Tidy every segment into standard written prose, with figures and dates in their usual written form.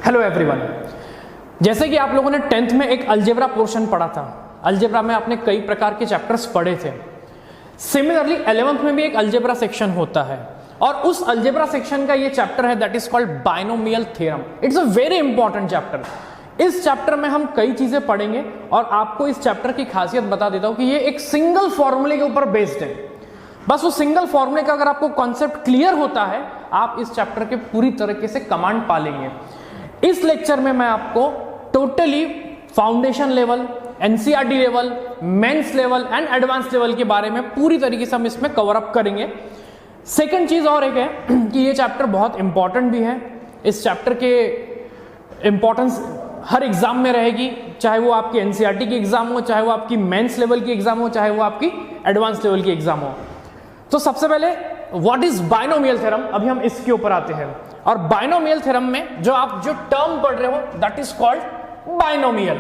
Hello everyone, जैसे कि आप लोगों ने 10th में एक अलजेब्रा पोर्शन पढ़ा था। अलजेब्रा में आपने कई प्रकार के चैप्टर्स पढ़े थे। सिमिलरली 11th में भी एक अलजेब्रा सेक्शन होता है और उस अलजेब्रा सेक्शन का ये चैप्टर है that is called binomial theorem. It's a very important chapter. इस चैप्टर में हम कई चीजें पढ़ेंगे और आपको इस चैप्टर की खासियत बता देता हूं कि ये एक सिंगल फॉर्मूले के ऊपर बेस्ड है। बस उस सिंगल फॉर्मूले का अगर आपको कॉन्सेप्ट क्लियर होता है, आप इस चैप्टर के पूरी तरीके से कमांड पा लेंगे। इस लेक्चर में मैं आपको totally foundation level, NCERT level, mains level and advance level के बारे में पूरी तरीके से हम इसमें कवर अप करेंगे। सेकंड चीज और एक है कि ये चैप्टर बहुत इंपॉर्टेंट भी है। इस चैप्टर के इंपॉर्टेंस हर एग्जाम में रहेगी, चाहे वो आपकी एनसीईआरटी की एग्जाम हो, चाहे वो आपकी मेंस लेवल की एग्जाम हो, चाहे वो आपकी एडवांस लेवल की एग्जाम हो। तो सबसे पहले व्हाट इज बाइनोमियल थ्योरम, अभी हम इसके ऊपर आते हैं। और बाइनोमियल थ्योरम में जो टर्म पढ़ रहे हो that is called binomial.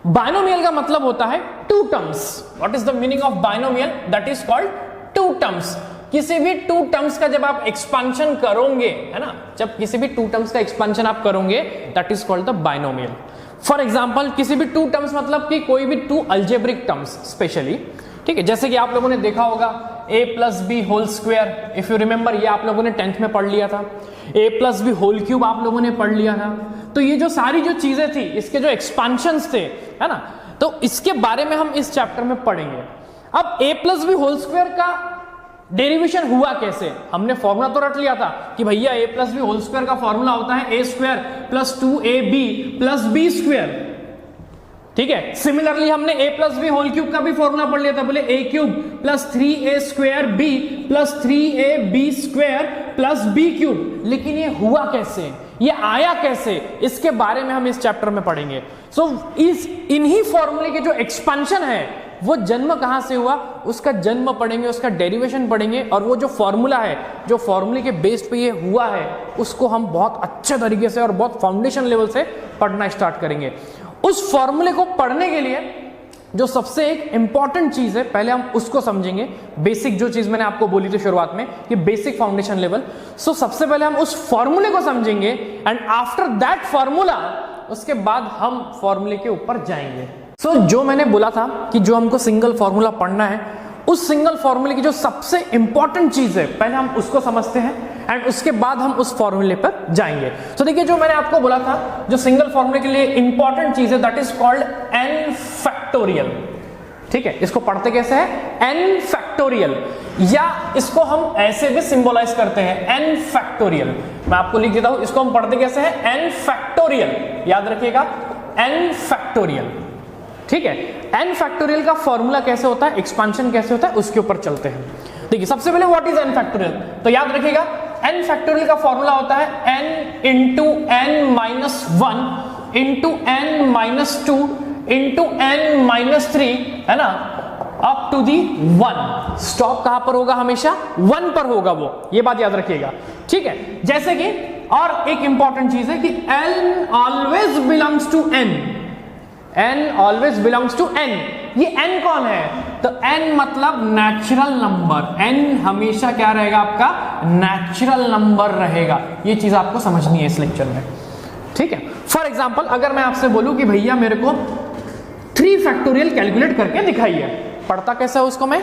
Binomial का मतलब होता है two terms. What is the meaning of binomial? That is called two terms. किसी भी टू टर्म्स का जब आप एक्सपांशन करोगे, है ना, जब किसी भी टू टर्म्स का एक्सपांशन आप करोगे that is called the binomial. For example किसी भी टू टर्म्स मतलब कि कोई भी टू अल्जेब्रिक टर्म्स स्पेशली, ठीक है, जैसे कि आप लोगों ने देखा होगा a plus B whole square, if you remember, ये आप लोगों ने 10th में पढ़ लिया था। a plus B whole cube आप लोगों ने पढ़ लिया था। तो ये जो सारी जो चीजें थी, इसके जो एक्सपांशंस थे, है ना, तो इसके बारे में हम इस चैप्टर में पढ़ेंगे। अब a plus B whole square का डेरिवेशन हुआ कैसे? हमने फॉर्मूला तो रट लिया था कि भैया a plus B whole square का फॉर्मूला होता है a square plus 2ab plus B square, ठीक है। सिमिलरली हमने a plus B whole cube का भी फॉर्मूला पढ़ लिया था, बोले a cube plus 3a square b plus 3ab square plus b cube. लेकिन ये हुआ कैसे, ये आया कैसे, इसके बारे में हम इस चैप्टर में पढ़ेंगे। सो इन्हीं फॉर्मूले के जो एक्सपांशन है वो जन्म कहां से हुआ, उसका जन्म पढ़ेंगे, उसका डेरिवेशन पढ़ेंगे, और वो जो फॉर्मूला है, जो फॉर्मूले के बेस पे ये हुआ है, उसको हम बहुत अच्छे तरीके से और बहुत फाउंडेशन लेवल से पढ़ना स्टार्ट करेंगे। उस फॉर्मूले को पढ़ने के लिए जो सबसे एक इंपॉर्टेंट चीज है, पहले हम उसको समझेंगे। बेसिक जो चीज मैंने आपको बोली थी शुरुआत में कि बेसिक फाउंडेशन लेवल। सो सबसे पहले हम उस फॉर्मूले को समझेंगे एंड आफ्टर दैट फॉर्मूला, उसके बाद हम फॉर्मूले के ऊपर जाएंगे। सो जो मैंने बोला था कि जो हमको सिंगल फॉर्मूला पढ़ना है, उस सिंगल फॉर्मूले की जो सबसे इंपॉर्टेंट चीज है, पहले हम उसको समझते हैं एंड उसके बाद हम उस फॉर्मूले पर जाएंगे। तो देखिए, जो मैंने आपको बोला था, जो सिंगल फॉर्मूले के लिए इंपॉर्टेंट चीज है that is called n factorial, ठीक है। इसको पढ़ते कैसे है? n फैक्टोरियल, या इसको हम ऐसे भी सिंबलाइज करते हैं n फैक्टोरियल। मैं आपको लिख देता हूं, इसको हम पढ़ते कैसे है? n फैक्टोरियल, याद रखिएगा, n फैक्टोरियल, ठीक है। n फैक्टोरियल का फॉर्मूला कैसे होता है, एक्सपांशन कैसे होता है, उसके ऊपर चलते हैं। देखिए, सबसे पहले व्हाट इज n फैक्टोरियल, तो याद रखिएगा n फैक्टोरियल का फॉर्मूला होता है n into n minus 1 into n minus 2 into n minus 3, है ना, अप टू दी 1। स्टॉप कहां पर होगा? हमेशा 1 पर होगा वो, ये बात याद रखिएगा, ठीक है। जैसे कि और एक इंपॉर्टेंट चीज है कि n always belongs to n, n always belongs to n। ये n कौन है? तो n मतलब नेचुरल नंबर। n हमेशा क्या रहेगा? आपका नेचुरल नंबर रहेगा। ये चीज आपको समझनी है इस लेक्चर में, ठीक है। फॉर एग्जांपल, अगर मैं आपसे बोलूं कि भैया मेरे को 3 फैक्टोरियल कैलकुलेट करके दिखाइए, पढ़ता कैसे है उसको मैं?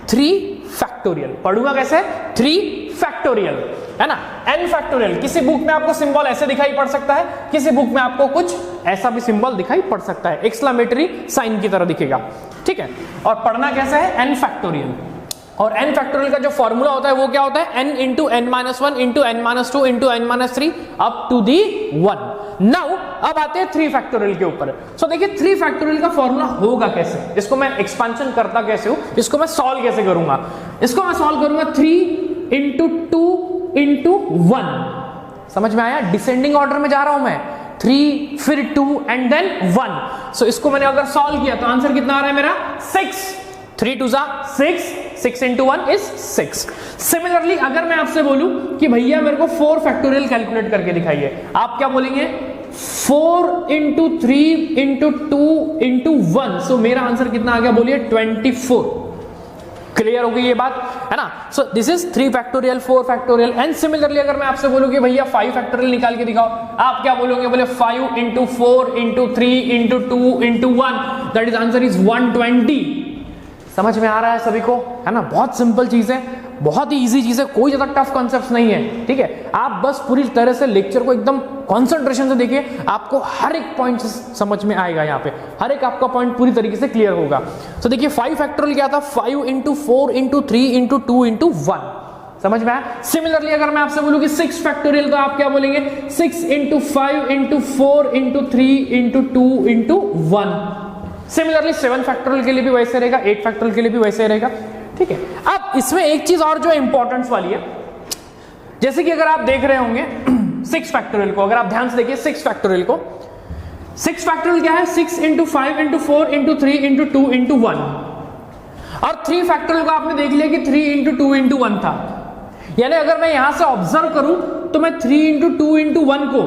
3 फैक्टोरियल पढ़ूंगा कैसे? 3 फैक्टोरियल, है ना। n फैक्टोरियल, किसी बुक में आपको सिंबल ऐसे दिखाई पड़ सकता है, किसी बुक में आपको कुछ ऐसा भी सिंबल दिखाई पड़ सकता है, एक्सक्लेमेटरी साइन की तरह दिखेगा, ठीक है। और पढ़ना कैसे है? n factorial. और n फैक्टोरियल का जो फॉर्मूला होता है वो क्या होता है? n into n minus 1 into n minus 2 into n minus 3 up to the 1। Now अब आते हैं 3 फैक्टोरियल के ऊपर। सो देखिए, 3 फैक्टोरियल का फॉर्मूला होगा कैसे, इसको मैं एक्सपांशन करता कैसे हूं, इसको मैं सॉल्व कैसे करूंगा? इसको मैं सॉल्व करूंगा 3 इंटू 2 इंटू 1। समझ में आया? डिसेंडिंग ऑर्डर में जा रहा हूं मैं, 3 फिर 2 एंड देन 1। सो इसको मैंने अगर सॉल्व किया तो आंसर कितना आ रहा है मेरा? 6। 3 2 6, 6 इंटू 1 इज 6। सिमिलरली अगर मैं आपसे बोलूं कि भैया मेरे को 4 फैक्टोरियल कैलकुलेट करके दिखाइए, आप क्या बोलेंगे? 4 इंटू 3 इंटू 2 इंटू 1। सो मेरा आंसर कितना आ गया? बोलिए 24। क्लियर हो गई ये बात, है ना। सो this is 3 factorial, 4 factorial. And similarly अगर मैं आपसे बोलूं कि भैया 5 फैक्टोरियल निकाल के दिखाओ, आप क्या बोलोगे? बोले 5 into 4 into 3 into 2 into 1, that is answer is 120। समझ में आ रहा है सभी को, है ना। बहुत सिंपल चीज है, बहुत ही इजी चीज है, कोई ज्यादा टफ कॉन्सेप्ट नहीं है, ठीक है। आप बस पूरी तरह से लेक्चर को एकदम कॉन्सेंट्रेशन से देखिए, आपको हर एक पॉइंट समझ में आएगा, यहाँ पे हर एक आपका पॉइंट पूरी तरीके से क्लियर होगा। तो देखिए 5 फैक्टोरियल क्या था? 5 इंटू 4 इंटू 3 इंटू 2 इंटू 1, समझ में आया। सिमिलरली अगर मैं आपसे बोलूं कि 6 फैक्टोरियल, तो आप क्या बोलेंगे? 6 into 5 into 4 into 3 into 2 into 1। Similarly 7 factorial के लिए भी वैसे रहेगा, 8 फैक्टोरियल के लिए भी वैसे रहेगा, ठीक है। अब इसमें एक चीज और जो इंपॉर्टेंस वाली है, जैसे कि अगर आप देख रहे होंगे 6 फैक्टोरियल को, अगर आप ध्यान से देखिए 6 फैक्टोरियल को, 6 फैक्टोरियल क्या है? 6 into 5 into 4 into 3 into 2 into 1। और 3 फैक्टोरियल को आपने देख लिया कि 3 इंटू 2 इंटू 1 था। यानी अगर मैं यहां से ऑब्जर्व करूं तो मैं 3 इंटू 2 इंटू 1 को,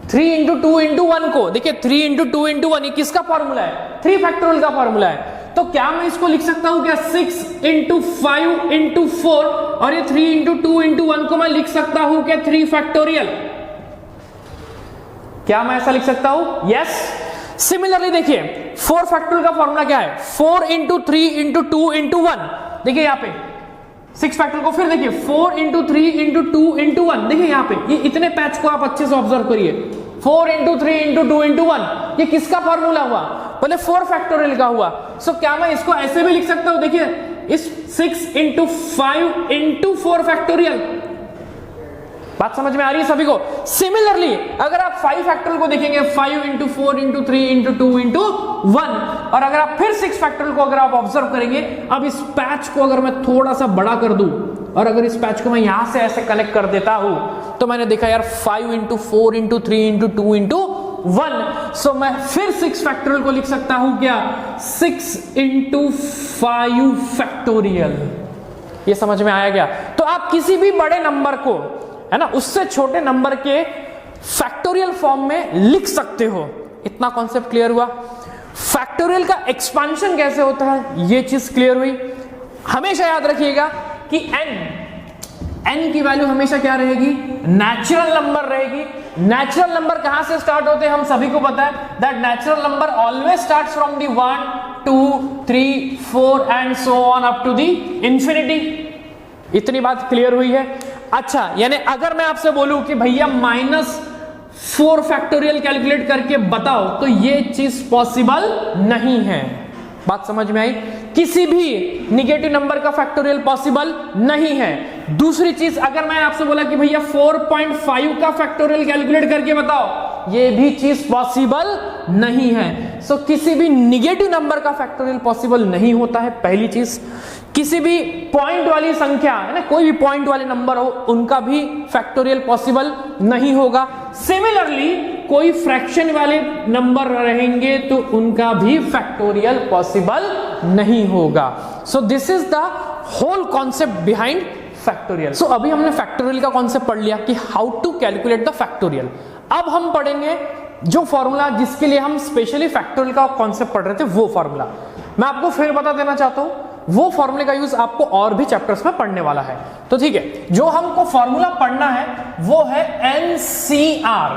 3 इंटू 2 इंटू 1 को, देखिए 3 इंटू 2 इंटू 1 ये किसका फॉर्मूला है? 3 फैक्टोरियल का फॉर्मूला है। तो क्या मैं इसको लिख सकता हूं क्या? 6 इंटू 5 इंटू 4, और ये 3 इंटू 2 इंटू 1 को मैं लिख सकता हूं क्या 3 फैक्टोरियल? क्या मैं ऐसा लिख सकता हूं? यस। सिमिलरली देखिए 4 फैक्टोरियल का फॉर्मूला क्या है? 4 इंटू 3 इंटू 2 इंटू 1। देखिए यहाँ पे 6 फैक्टोरियल को फिर देखिए 4 इंटू 3 इंटू 2 इंटू 1। देखिए यहाँ पे ये इतने पैच को आप अच्छे से ऑब्जर्व करिए, 4 इंटू 3 इंटू 2 इंटू 1, ये किसका फॉर्मूला हुआ? बोले 4 फैक्टोरियल का हुआ। सो क्या मैं इसको ऐसे भी लिख सकता हूं? देखिए इस 6 इंटू 5 इंटू 4 फैक्टोरियल। बात समझ में आ रही है सभी को? सिमिलरली अगर आप 5 फैक्टोरियल को देखेंगे, 5 इंटू 4 इंटू 3 इंटू 2 इंटू 1, और अगर आप फिर 6 फैक्टोरियल को अगर आप ऑब्जर्व करेंगे, अब इस पैच को अगर मैं थोड़ा सा बड़ा कर दूं और अगर इस पैच को मैं यहां से ऐसे कनेक्ट कर देता हूं, तो मैंने देखा यार 5 इंटू 4 इंटू 3 इंटू 2 इंटू 1। सो मैं फिर 6 फैक्टोरियल को लिख सकता हूं क्या? 6 इंटू 5 फैक्टोरियल। ये समझ में आया क्या? तो आप किसी भी बड़े नंबर को, है ना, उससे छोटे नंबर के फैक्टोरियल फॉर्म में लिख सकते हो। इतना कॉन्सेप्ट क्लियर हुआ? फैक्टोरियल का एक्सपांशन कैसे होता है, ये चीज क्लियर हुई। हमेशा याद रखिएगा कि n की वैल्यू हमेशा क्या रहेगी? नेचुरल नंबर रहेगी। नेचुरल नंबर कहां से स्टार्ट होते हैं हम सभी को पता है, that natural number always starts from the 1 2 3 4 and so on up to the infinity. इतनी बात क्लियर हुई है? अच्छा, यानी अगर मैं आपसे बोलूं कि भैया -4 फैक्टोरियल कैलकुलेट करके बताओ, तो ये चीज पॉसिबल नहीं है। बात समझ में आई? किसी भी निगेटिव नंबर का फैक्टोरियल पॉसिबल नहीं है। दूसरी चीज, अगर मैं आपसे बोला कि भैया 4.5 का फैक्टोरियल कैलकुलेट करके बताओ, ये भी चीज पॉसिबल नहीं है। सो किसी भी निगेटिव नंबर का फैक्टोरियल पॉसिबल नहीं होता है, पहली चीज। किसी भी पॉइंट वाली संख्या, है ना, कोई भी पॉइंट वाले नंबर हो, उनका भी फैक्टोरियल पॉसिबल नहीं होगा। सिमिलरली कोई फ्रैक्शन वाले नंबर रहेंगे तो उनका भी फैक्टोरियल पॉसिबल नहीं होगा। So this is the whole concept behind factorial. So अभी हमने फैक्टोरियल का कॉन्सेप्ट पढ़ लिया कि how to calculate the factorial. अब हम पढ़ेंगे जो फॉर्मूला जिसके लिए हम स्पेशली फैक्टोरियल का कॉन्सेप्ट पढ़ रहे थे, वो फॉर्मूला मैं आपको फिर बता देना चाहता हूं। वो फॉर्मूले का यूज आपको और भी चैप्टर्स में पढ़ने वाला है। तो ठीक है, जो हमको फॉर्मूला पढ़ना है वो है NCR।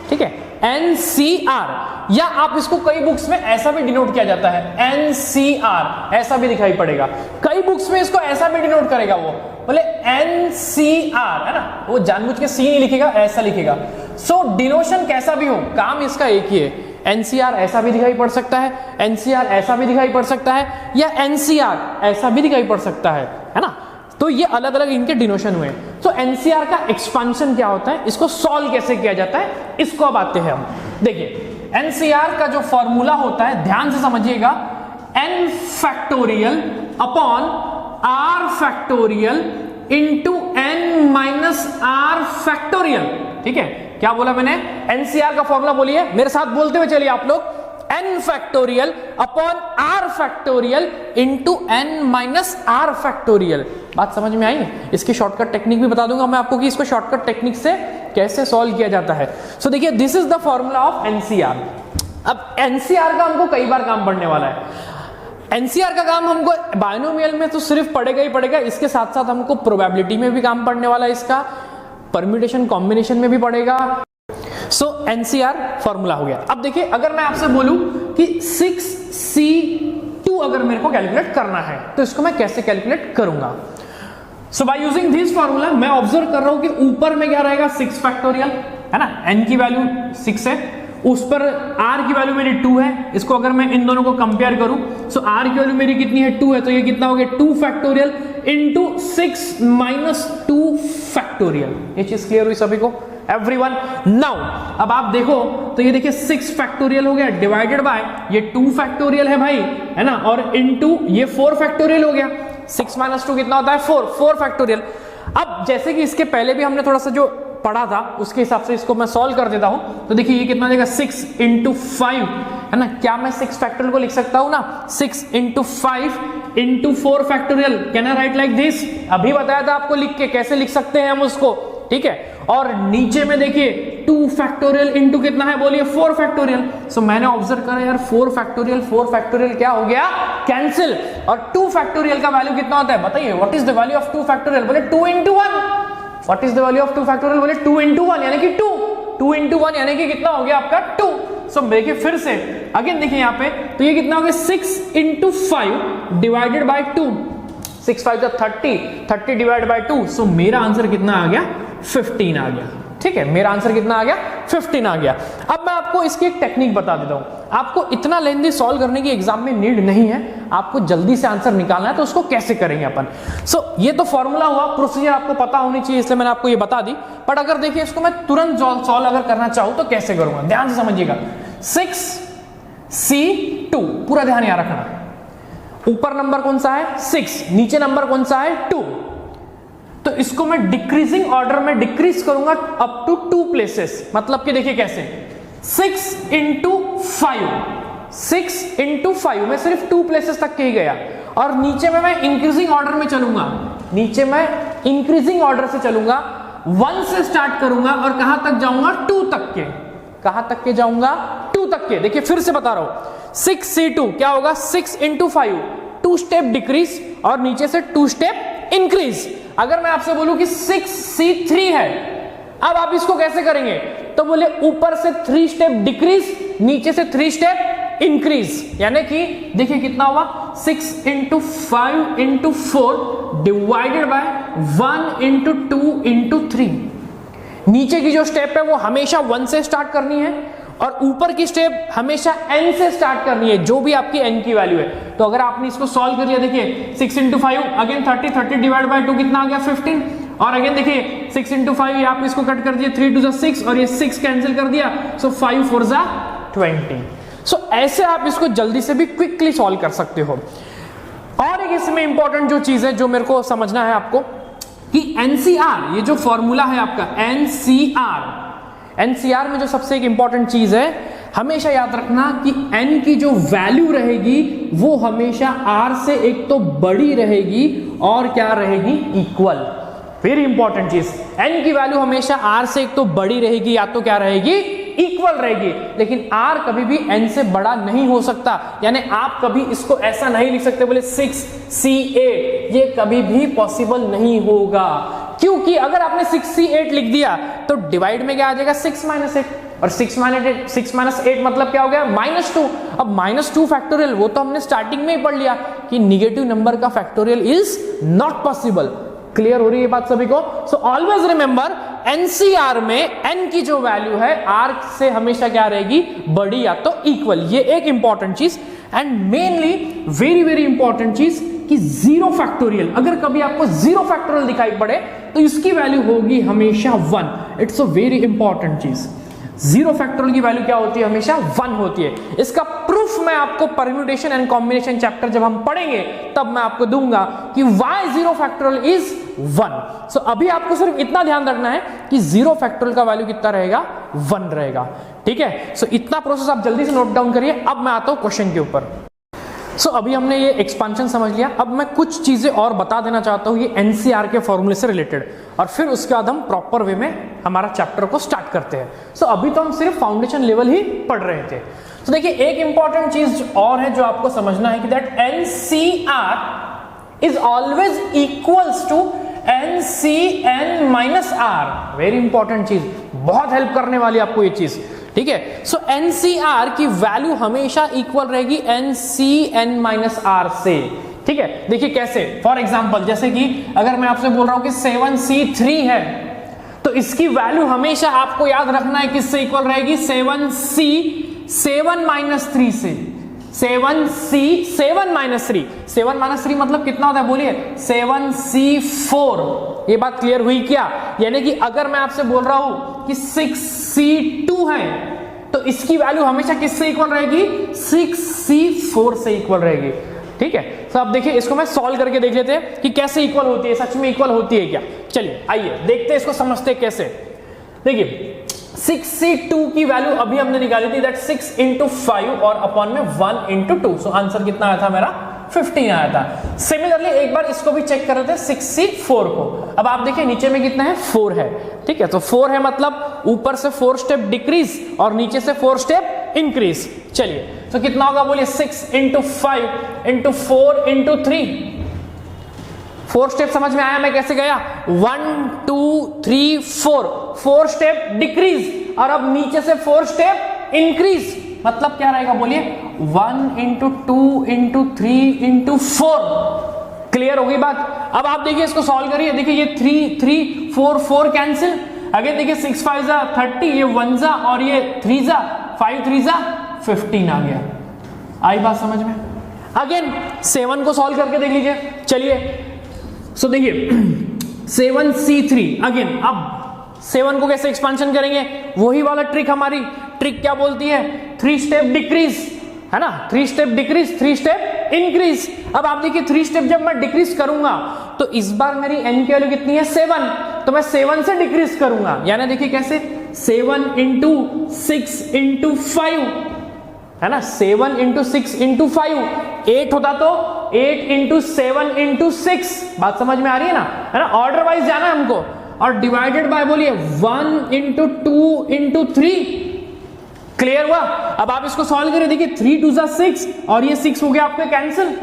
ठीक है, NCR, या आप इसको कई बुक्स में ऐसा भी डिनोट किया जाता है, NCR ऐसा भी दिखाई पड़ेगा। कई बुक्स में इसको ऐसा भी डिनोट करेगा, वो बोले NCR, है ना, वो जानबूझ के सी नहीं लिखेगा, ऐसा लिखेगा। सो डिनोशन कैसा भी हो, काम इसका एक ही है। NCR ऐसा भी दिखाई पड़ सकता है, NCR ऐसा भी दिखाई पड़ सकता है, या NCR ऐसा भी दिखाई पड़ सकता है ना। तो ये अलग अलग इनके डिनोशन हुए। तो NCR का एक्सपांशन क्या होता है, इसको सॉल्व कैसे किया जाता है, इसको अब आते हैं हम। देखिए NCR का जो फॉर्मूला होता है, ध्यान से समझिएगा, n factorial upon r factorial into n minus r factorial. ठीक है, क्या बोला मैंने? NCR का फॉर्मूला बोलिए मेरे साथ, बोलते हुए चलिए आप लोग, n factorial upon r factorial into n minus r factorial. बात समझ में आई? इसकी शॉर्टकट टेक्निक भी बता दूंगा मैं आपको कि इसको शॉर्टकट टेक्निक से कैसे सॉल्व किया जाता है। सो देखिए, this is the formula of NCR। अब NCR का हमको कई बार काम पड़ने वाला है। एनसीआर का काम हमको बायनोमियल में तो सिर्फ पड़ेगा ही पड़ेगा, इसके साथ साथ हमको प्रोबेबिलिटी में भी काम पड़ने वाला है, इसका परम्यूटेशन कॉम्बिनेशन में भी पड़ेगा। सो एनसीआर फॉर्मूला हो गया। अब देखिए अगर मैं आपसे बोलूं कि 6C2 अगर मेरे को कैलकुलेट करना है तो इसको मैं कैसे कैलकुलेट करूंगा। सो बाय यूजिंग दिस फॉर्मूला मैं ऑब्जर्व कर रहा हूं कि ऊपर में क्या रहेगा 6 फैक्टोरियल है ना, n की वैल्यू 6 है, उस पर r की वैल्यू मेरी 2 है। इसको अगर मैं इन दोनों को कंपेयर करूं सो r की वैल्यू मेरी कितनी है 2 है, तो ये कितना हो गया 2 फैक्टोरियल इंटू 6 माइनस 2 फैक्टोरियल। ये चीज क्लियर हुई सभी को एवरीवन? नाउ अब आप देखो तो ये देखिए 6 फैक्टोरियल हो गया डिवाइडेड बाय ये 2 फैक्टोरियल है भाई, है ना, और इनटू ये 4 फैक्टोरियल हो गया। 6 माइनस 2 कितना होता है 4 फैक्टोरियल। अब जैसे कि इसके पहले भी हमने थोड़ा सा जो पढ़ा था उसके हिसाब से इसको मैं सॉल्व कर देता हूं, तो देखिए ये कितना देगा 6 इंटू 5 है ना, क्या मैं 6 फैक्टोरियल को लिख सकता हूं ना, 6 into 5 into 4 factorial. Can I right like this? अभी बताया था आपको लिख के कैसे लिख सकते हैं हम उसको, ठीक है। और नीचे में देखिए 2 फैक्टोरियल इंटू कितना है बोलिए 4 फैक्टोरियल। सो मैंने ऑब्जर्व करा यार 4 फैक्टोरियल क्या हो गया कैंसिल, और 2 फैक्टोरियल का वैल्यू कितना होता है बताइए, what is the value of 2 factorial? बोले 2 into 1। What is the value of 2 factorial? बोले 2 इंटू 1 यानी कि 2 इंटू 1 यानी कि कितना हो गया आपका 2। सो देखिए फिर से अगेन देखिए यहाँ पे तो ये कितना हो गया 6 into 5 divided by 2, 6 5 30 divide by 2। सो मेरा आंसर कितना आ गया 15 आ गया, ठीक है, मेरा आंसर कितना आ गया 15 आ गया। अब मैं आपको इसकी एक टेक्निक बता देता हूं, आपको इतना लेंथी सॉल्व करने की एग्जाम में नीड नहीं है, आपको जल्दी से आंसर निकालना है तो उसको कैसे करेंगे अपन। सो ये तो फॉर्मूला हुआ, प्रोसीजर आपको पता होनी चाहिए इसलिए मैंने आपको ये बता दी। बट अगर देखिए इसको मैं तुरंत सॉल्व अगर करना चाहूं तो कैसे करूंगा, ध्यान से समझिएगा। 6C2 पूरा ध्यान यहां रखना, ऊपर नंबर कौन सा है 6, नीचे नंबर कौन सा है 2, तो इसको मैं डिक्रीजिंग ऑर्डर में डिक्रीज करूंगा अप टू 2 प्लेसेस। मतलब कि देखिए कैसे 6 इंटू 5 मैं सिर्फ 2 प्लेसेस तक के ही गया, और नीचे में मैं इंक्रीजिंग ऑर्डर में चलूंगा, नीचे मैं इंक्रीजिंग ऑर्डर से चलूंगा, 1 से स्टार्ट करूंगा और कहां तक जाऊंगा 2 तक के, कहां तक के जाऊंगा 2 तक के। देखिए फिर से बता रहा हूं 6C2 क्या होगा 6 इंटू 5 2 स्टेप डिक्रीज और नीचे से 2 स्टेप इंक्रीज। अगर मैं आपसे बोलूं कि 6C3 है, अब आप इसको कैसे करेंगे, तो बोले ऊपर से 3 स्टेप डिक्रीज नीचे से 3 स्टेप इंक्रीज, यानी कि देखिए कितना हुआ 6 into 5 into 4 divided by 1 into 2 into 3। नीचे की जो स्टेप है वो हमेशा 1 से स्टार्ट करनी है और ऊपर की स्टेप हमेशा n से स्टार्ट करनी है, जो भी आपकी n की वैल्यू है। तो अगर आपने इसको सॉल्व कर लिया, देखिए 6 इंटू 5 अगेन 30 डिवाइड बाय 2 कितना आ गया 15, और अगेन देखिए 6 इंटू 5 आप इसको कट कर दिए 3 2 6 और ये 6 कैंसिल कर दिया, सो 5 4 20। सो ऐसे आप इसको जल्दी से भी क्विकली सॉल्व कर सकते हो। और एक इसमें इंपॉर्टेंट जो चीज है जो मेरे को समझना है आपको कि एनसीआर, ये जो फॉर्मूला है आपका एनसीआर में जो सबसे एक इंपॉर्टेंट चीज है, हमेशा याद रखना कि n की जो वैल्यू रहेगी वो हमेशा r से एक तो बड़ी रहेगी और क्या रहेगी इक्वल। वेरी इंपॉर्टेंट चीज, n की वैल्यू हमेशा r से एक तो बड़ी रहेगी या तो क्या रहेगी इक्वल रहेगी, लेकिन r कभी भी n से बड़ा नहीं हो सकता। यानी आप कभी इसको ऐसा नहीं लिख सकते बोले 6C8, ये कभी भी पॉसिबल नहीं होगा, क्योंकि अगर आपने 6C8 लिख दिया तो डिवाइड में क्या आ जाएगा 6 माइनस 8, और 6 माइनस 8 मतलब क्या हो गया -2। अब -2 फैक्टोरियल वो तो हमने स्टार्टिंग में ही पढ़ लिया कि निगेटिव नंबर का factorial is not possible. Clear हो रही है बात सभी को? सो ऑलवेज रिमेंबर एनसीआर में n की जो वैल्यू है r से हमेशा क्या रहेगी बड़ी या तो इक्वल, ये एक इंपॉर्टेंट चीज। And mainly very very important चीज कि 0 फैक्टोरियल, अगर कभी आपको 0 फैक्टोरियल दिखाई पड़े तो इसकी वैल्यू होगी हमेशा 1। इट्स अ वेरी इंपॉर्टेंट चीज, 0 फैक्टोरियल की वैल्यू क्या होती है हमेशा 1 होती है। इसका प्रूफ मैं आपको परम्यूटेशन एंड कॉम्बिनेशन चैप्टर जब हम पढ़ेंगे तब मैं आपको दूंगा कि why 0 फैक्टोरियल इज 1। सो अभी आपको सिर्फ इतना ध्यान रखना है कि 0 फैक्टोरियल का वैल्यू कितना रहेगा 1 रहेगा, ठीक है। सो इतना प्रोसेस आप जल्दी से नोट डाउन करिए। अब मैं आता हूं क्वेश्चन के ऊपर। सो अभी हमने ये एक्सपांशन समझ लिया। अब मैं कुछ चीजें और बता देना चाहता हूँ ये एनसीआर के फॉर्मूले से रिलेटेड, और फिर उसके बाद हम प्रॉपर वे में हमारा चैप्टर को स्टार्ट करते हैं। सो अभी तो हम सिर्फ फाउंडेशन लेवल ही पढ़ रहे थे। तो देखिए एक इंपॉर्टेंट चीज और है जो आपको समझना है कि that NCR is always equals to NCN minus R. Very important चीज, बहुत हेल्प करने वाली आपको ये चीज, ठीक है। सो एनसीआर की वैल्यू हमेशा इक्वल रहेगी एनसीएन माइनस आर से, ठीक है। देखिए कैसे, फॉर एग्जांपल जैसे कि अगर मैं आपसे बोल रहा हूं कि 7C3 है, तो इसकी वैल्यू हमेशा आपको याद रखना है किससे इक्वल रहेगी, 7 माइनस 3 से। 7 माइनस 3 मतलब कितना होता है बोलिए, 7C4। ये बात क्लियर हुई क्या? यानी कि अगर मैं आपसे बोल रहा हूं कि 6C2 है, तो इसकी वैल्यू हमेशा किससे इक्वल रहेगी, 6C4 से इक्वल रहेगी, ठीक है। तो अब देखिए इसको मैं सॉल्व करके देख लेते हैं कि कैसे इक्वल होती है, सच में इक्वल होती है क्या। चलिए आइए देखते हैं इसको, समझते हैं कैसे। देखिए 6C2 की वैल्यू अभी हमने निकाली थी, दैट 6 इंटू 5 और अपॉन में 1 इंटू 2। सो आंसर कितना आया था मेरा, 15 आया था। सिमिलरली एक बार इसको भी चेक कर रहे थे 6C4 को। अब आप देखिए नीचे में कितना है, 4 है, ठीक है। तो 4 है मतलब ऊपर से 4 स्टेप डिक्रीज और नीचे से 4 स्टेप इंक्रीज। चलिए तो कितना होगा बोलिए, 6 इंटू 5 इंटू 4 इंटू 3। 4 स्टेप समझ में आया मैं कैसे गया, 1 2 3 4 स्टेप डिक्रीज और अब नीचे से 4 स्टेप इंक्रीज। मतलब क्या रहेगा बोलिए, 1 इंटू 2 इंटू 3 इंटू 4। क्लियर होगी बात। अब आप देखिए इसको सॉल्व करिए, देखिए ये 3 3 4 4 कैंसिल, अगेन देखिए 6 5 जा 30, ये 1 जा और ये 3 जा 5 3 जा 15 आ गया। आई बात समझ में। अगेन 7 को सॉल्व करके देख लीजिए। चलिए सो देखिए 7C3, अगेन अब 7 को कैसे एक्सपांशन करेंगे, वही वाला ट्रिक, हमारी ट्रिक क्या बोलती है, 3 स्टेप डिक्रीज, है ना, 3 स्टेप डिक्रीज 3 स्टेप इंक्रीज। अब आप देखिए 3 स्टेप जब मैं डिक्रीज करूंगा तो इस बार मेरी n की वैल्यू कितनी है, 7, तो मैं 7 से डिक्रीज करूंगा, यानी देखिए कैसे, 7 इंटू 6 इंटू 5, है ना, 7 इंटू 6 इंटू 5, 8 होता तो 8 इंटू 7 इंटू 6। बात समझ में आ रही है ना, है ना, ऑर्डर वाइज जाना है हमको। और डिवाइडेड बाय बोलिए 1 इंटू 2 इंटू 3। क्लियर हुआ। अब आप इसको सॉल्व करें, देखिए 3 2 जा 6 और ये 6 हो गया आपके कैंसिल,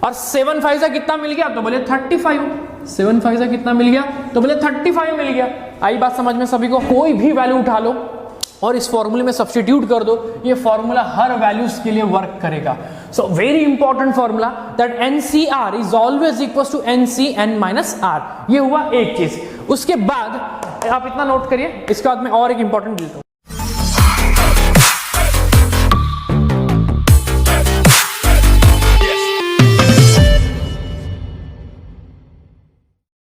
और 7 5 जा कितना मिल गया, तो बोले 35। 7 5 जा कितना मिल गया, तो बोले 35 मिल गया। आई बात समझ में सभी को। कोई भी वैल्यू उठा लो और इस फॉर्मूले में सब्स्टिट्यूट कर दो, ये फॉर्मूला हर वैल्यूज के लिए वर्क करेगा। So very important formula that NCR is always equal to NCN minus R. ये हुआ एक चीज। उसके बाद आप इतना नोट करिए, इसके बाद मैं और एक इंपॉर्टेंट देता हूं।